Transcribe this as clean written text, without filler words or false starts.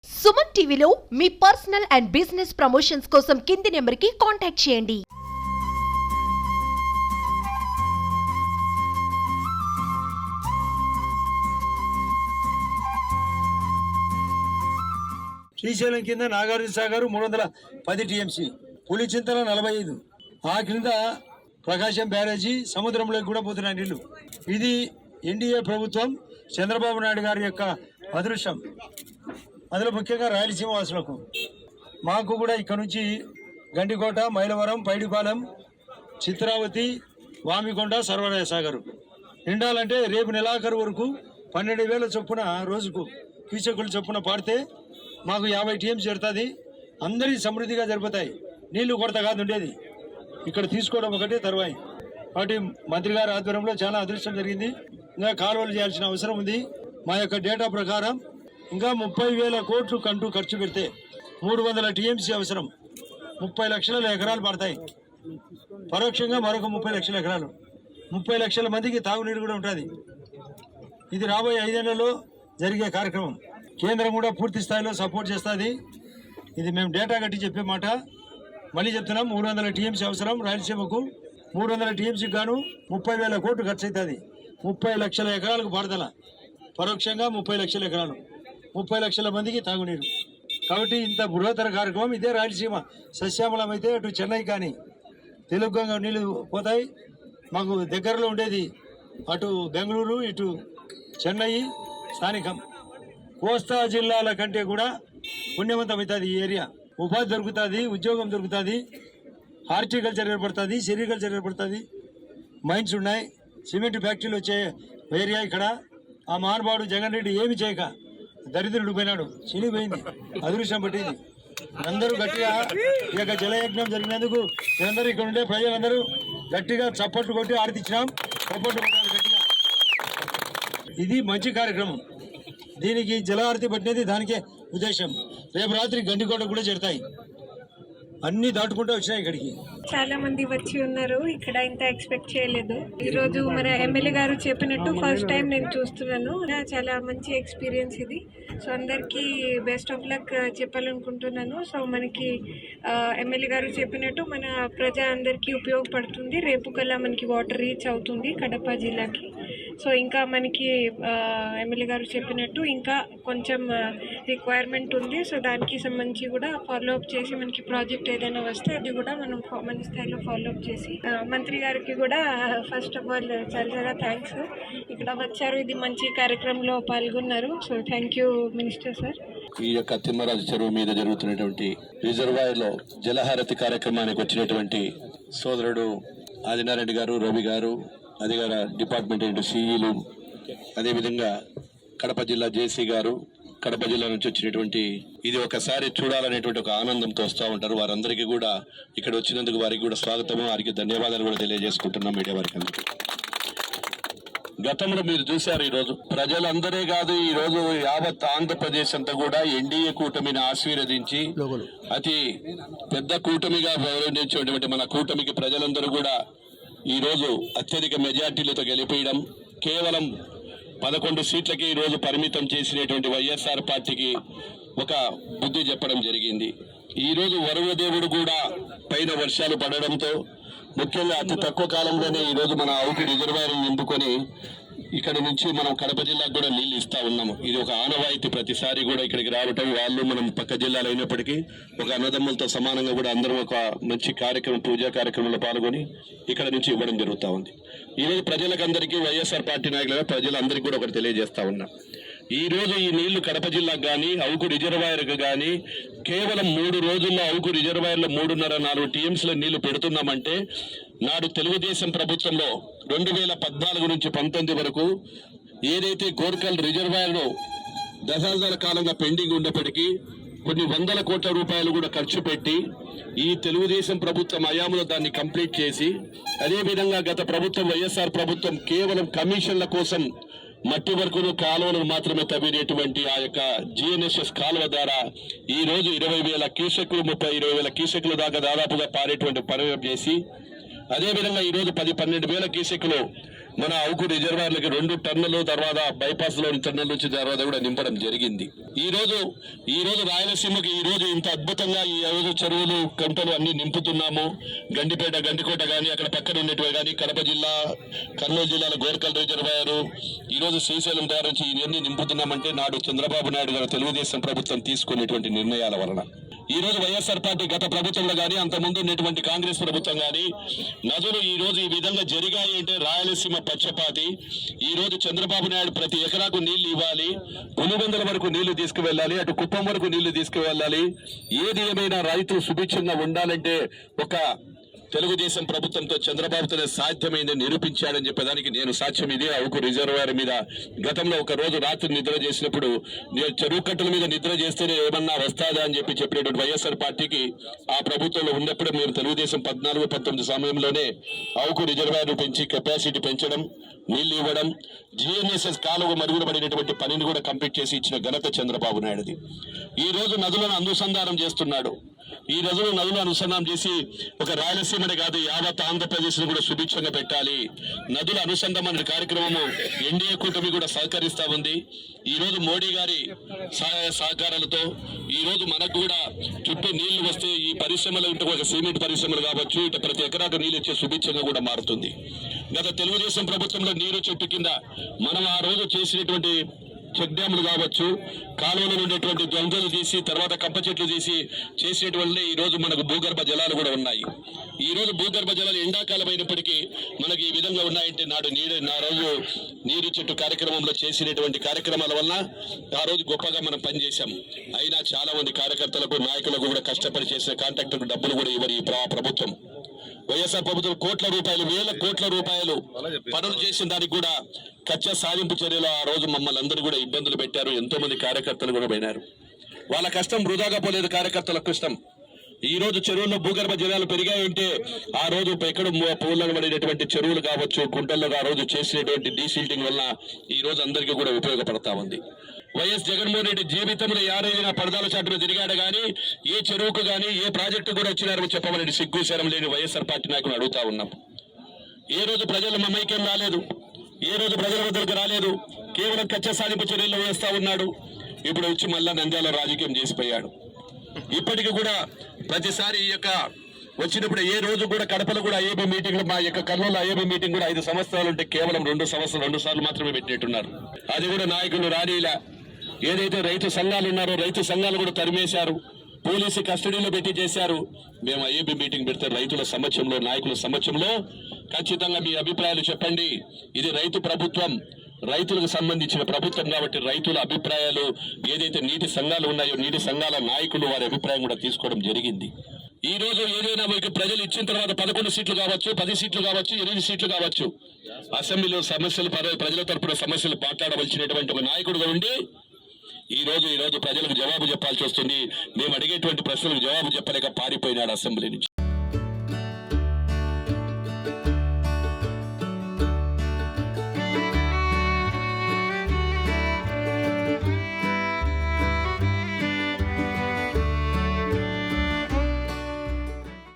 సుమన్ టీవీలో మీ personal and business promotions కోసం కింది నెంబర్కి కాంటాక్ట్ చేయండి. శ్రీశైలం కింద నాగార్జున సాగర్ 310 టీఎంసీ, పులిచింతల 45, ఆ క్రింద ప్రకాశం బ్యారేజీ సముద్రంలోకి కూడా పోతున్నాయి నీళ్లు. ఇది ఎన్డీఏ ప్రభుత్వం చంద్రబాబు నాయుడు గారి యొక్క అదృష్టం. అందులో ముఖ్యంగా రాయలసీమ వాసులకు, మాకు కూడా ఇక్కడ నుంచి గండికోట, మైలవరం, పైడిపాలెం, చిత్రావతి, వామికొండ, సర్వరాయ సాగర్ నిండాలంటే రేపు నెలాఖరు వరకు 12,000 చొప్పున రోజుకు క్యూసెక్కుల చొప్పున పాడితే మాకు 50 టీఎంసీ జరుగుతుంది. అందరి సమృద్ధిగా జరుగుతాయి. నీళ్లు కొరత కాదు ఉండేది, ఇక్కడ తీసుకోవడం ఒకటే తరువాయి. కాబట్టి మంత్రి గారి ఆధ్వర్యంలో చాలా అదృష్టం జరిగింది. ఇంకా కాలువలు చేయాల్సిన అవసరం ఉంది. మా యొక్క డేటా ప్రకారం ఇంకా 30,000 కోట్లు కంటూ ఖర్చు పెడితే 300 టీఎంసీ అవసరం. 30 లక్షల ఎకరాలు పడతాయి. పరోక్షంగా మరొక 30 లక్షల ఎకరాలు, 30 లక్షల మందికి తాగునీరు కూడా ఉంటుంది. ఇది రాబోయే 5 ఏళ్లలో జరిగే కార్యక్రమం. కేంద్రం కూడా పూర్తి స్థాయిలో సపోర్ట్ చేస్తుంది. ఇది మేము డేటా కట్టి చెప్పే మాట. మళ్ళీ చెప్తున్నాం, 300 టీఎంసీ అవసరం రాయలసీమకు. 300 టీఎంసీకి గాను 30,000 కోట్లు ఖర్చు అవుతుంది. 30 లక్షల ఎకరాలకు పారుదల, పరోక్షంగా 30 లక్షల ఎకరాలు, 30 లక్షల మందికి తాగునీరు. కాబట్టి ఇంత బృహత్తర కార్యక్రమం. ఇదే రాయలసీమ సస్యామలం అయితే అటు చెన్నై కానీ తెలుగుగా నీళ్ళు పోతాయి. మాకు దగ్గరలో ఉండేది అటు బెంగళూరు, ఇటు చెన్నై స్థానికం. కోస్తా జిల్లాల కంటే కూడా పుణ్యవంతం అవుతుంది ఈ ఏరియా. ఉపాధి దొరుకుతుంది, ఉద్యోగం దొరుకుతుంది, హార్టికల్చర్ ఏర్పడుతుంది, సెరికల్చర్ ఏర్పడుతుంది, మైన్స్ ఉన్నాయి, సిమెంట్ ఫ్యాక్టరీలు వచ్చే ఏరియా ఇక్కడ. ఆ మహానుభావుడు జగన్ రెడ్డి ఏమి చేయక దరిద్రుడు పోయినాడు, చినిపోయింది, అదృష్టం పట్టింది. అందరూ గట్టిగా ఈ యొక్క జలయజ్ఞం జరిగినందుకు మీరందరూ ఇక్కడ ఉండే ప్రజలందరూ గట్టిగా చప్పట్లు కొట్టి ఆరతిచ్చినాం. చప్పట్లు కొట్టాలి గట్టిగా. ఇది మంచి కార్యక్రమం. దీనికి జలహారతి పట్టినది దానికే ఉద్దేశం. రేపు రాత్రి గండికోట కూడా చేరుతాయి. అన్ని దాటుకుంటూ వచ్చినాయి ఇక్కడికి. చాలా మంది వచ్చి ఉన్నారు. ఇక్కడ ఇంత ఎక్స్పెక్ట్ చేయలేదు. ఈ రోజు మన ఎమ్మెల్యే గారు చెప్పినట్టు ఫస్ట్ టైం నేను చూస్తున్నాను. చాలా మంచి ఎక్స్పీరియన్స్ ఇది. సో అందరికీ బెస్ట్ ఆఫ్ లక్ చెప్పాలనుకుంటున్నాను. సో మనకి ఎమ్మెల్యే గారు చెప్పినట్టు మన ప్రజా అందరికీ ఉపయోగపడుతుంది. రేపు కల్లా మనకి వాటర్ రీచ్ అవుతుంది కడప జిల్లాకి. సో ఇంకా మనకి ఎమ్మెల్యే గారు చెప్పినట్టు ఇంకా కొంచెం రిక్వైర్మెంట్ ఉంది. సో దానికి సంబంధించి కూడా ఫాలో అప్ చేసి మనకి ప్రాజెక్ట్ ఏదైనా వస్తే అది కూడా మనం మన స్థాయిలో ఫాలో అప్ చేసి మంత్రి గారికి కూడా ఫస్ట్ ఆఫ్ ఆల్ చాలా థ్యాంక్స్. ఇక్కడ వచ్చారు, ఇది మంచి కార్యక్రమంలో పాల్గొన్నారు. So thank you minister sir. ఈ యొక్క తిమ్మరాజు చెరువు మీద జరుగుతున్నటువంటి రిజర్వాయర్ లో జలహారతి కార్యక్రమానికి వచ్చినటువంటి సోదరుడు ఆదినారెడ్డి గారు, రవి గారు, అధికార డిపార్ట్మెంట్ సిఈలు, అదేవిధంగా కడప జిల్లా జేసీ గారు, కడప జిల్లా నుంచి వచ్చినటువంటి, ఇది ఒకసారి చూడాలనేటువంటి ఒక ఆనందంతో వస్తూ ఉంటారు. వారందరికీ కూడా ఇక్కడ వచ్చినందుకు వారికి కూడా స్వాగతము, వారికి ధన్యవాదాలు కూడా తెలియజేసుకుంటున్నాం మీడియా వారికి అందరికీ. గతంలో మీరు చూశారు, ఈరోజు ప్రజలందరే కాదు, ఈ రోజు యావత్ ఆంధ్రప్రదేశ్ అంతా కూడా ఎన్డీఏ కూటమిని ఆశీర్వదించి అతి పెద్ద కూటమిగా వ్యవహరించేటువంటి మన కూటమికి ప్రజలందరూ కూడా ఈ రోజు అత్యధిక మెజార్టీలతో గెలిపేయడం, కేవలం 11 సీట్లకి ఈ రోజు పరిమితం చేసినటువంటి వైఎస్ఆర్ పార్టీకి ఒక బుద్ధి చెప్పడం జరిగింది. ఈ రోజు వరుణ దేవుడు కూడా పైన వర్షాలు పడడంతో, ముఖ్యంగా అతి తక్కువ కాలంలోనే ఈ రోజు మన అవుటి రిజర్వాయర్ నింపుకొని ఇక్కడ నుంచి మనం కడప జిల్లాకు కూడా నీళ్లు ఇస్తా ఉన్నాము. ఇది ఒక ఆనవాయితీ. ప్రతిసారి కూడా ఇక్కడికి రావటం, వాళ్ళు మనం పక్క జిల్లాలో అయినప్పటికీ ఒక అన్నదమ్ములతో సమానంగా కూడా అందరం ఒక మంచి కార్యక్రమం, పూజా కార్యక్రమంలో పాల్గొని ఇక్కడ నుంచి ఇవ్వడం జరుగుతూ ఉంది. ఈరోజు ప్రజలకందరికీ, వైఎస్ఆర్ పార్టీ నాయకులుగా ప్రజలందరికీ కూడా ఒకటి తెలియజేస్తా ఉన్నా. ఈ రోజు ఈ నీళ్లు కడప జిల్లాకు కానీ అవుకు రిజర్వాయర్కు కానీ కేవలం 3 రోజుల్లో అవుకు రిజర్వాయర్లో 3.5-4 టీఎంసీల నీళ్లు పెడుతున్నామంటే, నాడు తెలుగుదేశం ప్రభుత్వంలో 2014 నుంచి 19 వరకు ఏదైతే గోర్కల్ రిజర్వాయర్లో దశాబ్దాల కాలంగా పెండింగ్ ఉన్నప్పటికీ కొన్ని 100 కోట్ల రూపాయలు కూడా ఖర్చు పెట్టి ఈ తెలుగుదేశం ప్రభుత్వం హయాంలో దాన్ని కంప్లీట్ చేసి, అదేవిధంగా గత ప్రభుత్వం వైఎస్ఆర్ ప్రభుత్వం కేవలం కమిషన్ల కోసం మట్టి వరకును కాలువలను మాత్రమే తవ్వినటువంటి ఆ యొక్క జిఎన్ఎస్ఎస్ కాలువ ద్వారా ఈ రోజు 20,000 క్యూసెక్లు 20,000 క్యూసెక్లు దాకా దాదాపుగా పారేటువంటి పని చేసి, అదేవిధంగా ఈ రోజు 10-12 వేల క్యూసెక్లు మన అవుకు రిజర్వాయర్లకి 2 టన్నులు, తర్వాత బైపాస్ లో టన్నుల నుంచి తర్వాత కూడా నింపడం జరిగింది. ఈ రోజు రాయలసీమకి ఈ రోజు ఇంత అద్భుతంగా ఈ రోజు చెరువులు, కంటలు అన్ని నింపుతున్నాము. గండిపేట, గండికోట గానీ, అక్కడ పక్కన ఉండేటివి కానీ, కడప జిల్లా, కర్నూలు జిల్లాలో గోర్కల్ రిజర్వాయర్, ఈ రోజు శ్రీశైలం ద్వారా నుంచి ఇవన్నీ నింపుతున్నామంటే నాడు చంద్రబాబు నాయుడు గారు తెలుగుదేశం ప్రభుత్వం తీసుకునేటువంటి నిర్ణయాల వలన. ఈ రోజు వైఎస్ఆర్ పార్టీ గత ప్రభుత్వంలో కానీ, అంతకుముందు ఉన్నటువంటి కాంగ్రెస్ ప్రభుత్వం కానీ, నదులు ఈ రోజు ఈ విధంగా జరిగాయి అంటే రాయలసీమ పచ్చపాతి. ఈ రోజు చంద్రబాబు నాయుడు ప్రతి ఎకరాకు నీళ్లు ఇవ్వాలి, పులివెందుల వరకు నీళ్లు తీసుకువెళ్ళాలి, అటు కుప్పం వరకు నీళ్లు తీసుకువెళ్ళాలి. ఏది ఏమైనా రైతులు సుభిక్షంగా ఉండాలంటే ఒక తెలుగుదేశం ప్రభుత్వంతో చంద్రబాబుతోనే సాధ్యమైందని నిరూపించాడని చెప్పేదానికి నేను సాక్ష్యం. ఇదే అవుకు రిజర్వాయర్ మీద గతంలో ఒక రోజు రాత్రి నిద్ర చేసినప్పుడు నేను చెరువు కట్టల మీద నిద్ర చేస్తేనే ఏమన్నా వస్తాదా అని చెప్పినటువంటి వైఎస్ఆర్ పార్టీకి ఆ ప్రభుత్వంలో ఉన్నప్పుడు మేము తెలుగుదేశం 14-19 సమయంలోనే అవుకు రిజర్వాయర్ పెంచి కెపాసిటీ పెంచడం, నీళ్లు ఇవ్వడం, జిఎన్ఎస్ఎస్ కాలువ మరుగున పడినటువంటి పనిని కూడా కంప్లీట్ చేసి ఇచ్చిన ఘనత చంద్రబాబు నాయుడుది. ఈ రోజు నదులను అనుసంధానం చేస్తున్నాడు. ఈ రోజున నదులు అనుసంధానం చేసి ఒక రాయలసీమనే కాదు యావత్ ఆంధ్రప్రదేశ్ కూడా సుభిక్షంగా పెట్టాలి. నదుల అనుసంధానం అనే కార్యక్రమము ఎన్డీఏ కూటమి కూడా సహకరిస్తా ఉంది. ఈ రోజు మోడీ గారి సహాయ సహకారాలతో ఈ రోజు మనకు కూడా చుట్టూ నీళ్లు వస్తే ఈ పరిశ్రమలు ఇటు ఒక సిమెంట్ పరిశ్రమలు కావచ్చు, ఇటు ప్రతి ఎకరాకు నీళ్ళు ఇచ్చే సుభిక్షంగా కూడా మారుతుంది. గత తెలుగుదేశం ప్రభుత్వంలో నీరు చెట్టు కింద మనం ఆ రోజు చేసినటువంటి చెక్ డ్యాములు కావచ్చు, కాలువలో ఉండేటువంటి దొంగలు తీసి తర్వాత కంప చెట్లు తీసి చేసేటువంటి ఈ రోజు మనకు భూగర్భ జలాలు కూడా ఉన్నాయి. ఈ రోజు భూగర్భ జలాలు ఎండాకాలం అయినప్పటికీ మనకి ఈ విధంగా ఉన్నాయంటే నా రోజు నీరు చెట్టు కార్యక్రమంలో చేసినటువంటి కార్యక్రమాల వలన ఆ రోజు గొప్పగా మనం పనిచేశాం. అయినా చాలా మంది కార్యకర్తలకు, నాయకులకు కూడా కష్టపడి చేసిన కాంట్రాక్టర్కు డబ్బులు కూడా ఇవ్వరు ఈ ప్రభుత్వం. వైఎస్ఆర్ ప్రభుత్వం వేల కోట్ల రూపాయలు పనులు చేసిన దానికి కూడా కచ్చా సాధింపు చర్యలు ఆ రోజు మమ్మల్ని అందరూ కూడా ఇబ్బందులు పెట్టారు. ఎంతో మంది కార్యకర్తలు కూడా పోయినారు. వాళ్ళ కష్టం వృధాగా పోలేదు, కార్యకర్తల కష్టం. ఈ రోజు చెరువుల్లో భూగర్భ జలాలు పెరిగాయంటే ఆ రోజు ఎక్కడ పూలను పడినటువంటి చెరువులు కావచ్చు, గుంటల్లో ఆ రోజు చేసినటువంటి డీసిల్టింగ్ వల్ల ఈ రోజు అందరికీ కూడా ఉపయోగపడతా ఉంది. వైఎస్ జగన్మోహన్ రెడ్డి జీవితంలో యారైనా పరదాల చాటులో తిరిగాడు కానీ ఏ చెరువుకు కానీ ఏ ప్రాజెక్టు కూడా వచ్చినారని చెప్పమని సిగ్గుశరం లేని వైఎస్ఆర్ పార్టీ నాయకులు అడుగుతా ఉన్నాం. ఏ రోజు ప్రజల మమైక్యం రాలేదు, ఏ రోజు ప్రజల వద్దకు రాలేదు, కేవలం కచ్చ సాధింపు చర్యల్లో వేస్తా ఉన్నాడు. ఇప్పుడు వచ్చి మళ్ళా నంద్యాల రాజకీయం చేసిపోయాడు. ఇప్పటికీ కూడా ప్రతిసారి ఈ యొక్క వచ్చినప్పుడు ఏ రోజు కూడా కడపలో కూడా ఐఏబీ మీటింగ్, మా యొక్క కర్నూలు ఐఏబీ మీటింగ్ కూడా 5 సంవత్సరాలు ఉంటే కేవలం 2 సార్లు మాత్రమే పెట్టినట్టున్నారు. అది కూడా నాయకులు రానీలా. ఏదైతే రైతు సంఘాలు ఉన్నారో రైతు సంఘాలు కూడా తరిమేశారు, పోలీసు కస్టడీలో పెట్టి చేశారు. మేము ఐఏబీ మీటింగ్ పెడితే రైతుల సమక్షంలో, నాయకుల సమక్షంలో ఖచ్చితంగా మీ అభిప్రాయాలు చెప్పండి. ఇది రైతు ప్రభుత్వం, రైతులకు సంబంధించిన ప్రభుత్వం కాబట్టి రైతుల అభిప్రాయాలు ఏదైతే నీటి సంఘాలు ఉన్నాయో నీటి సంఘాల నాయకులు వారి అభిప్రాయం కూడా తీసుకోవడం జరిగింది. ఈ రోజు ఏదైనా మీకు ప్రజలు ఇచ్చిన తర్వాత 11 సీట్లు కావచ్చు, 10 సీట్లు కావచ్చు, 8 సీట్లు కావచ్చు, అసెంబ్లీలో సమస్యలు ప్రజల తరపున సమస్యలు మాట్లాడవలసినటువంటి ఒక నాయకుడుగా ఉండి ఈ రోజు ప్రజలకు జవాబు చెప్పాల్సి వస్తుంది. మేము అడిగేటువంటి ప్రశ్నలకు జవాబు చెప్పలేక పారిపోయినాడు అసెంబ్లీ నుంచి.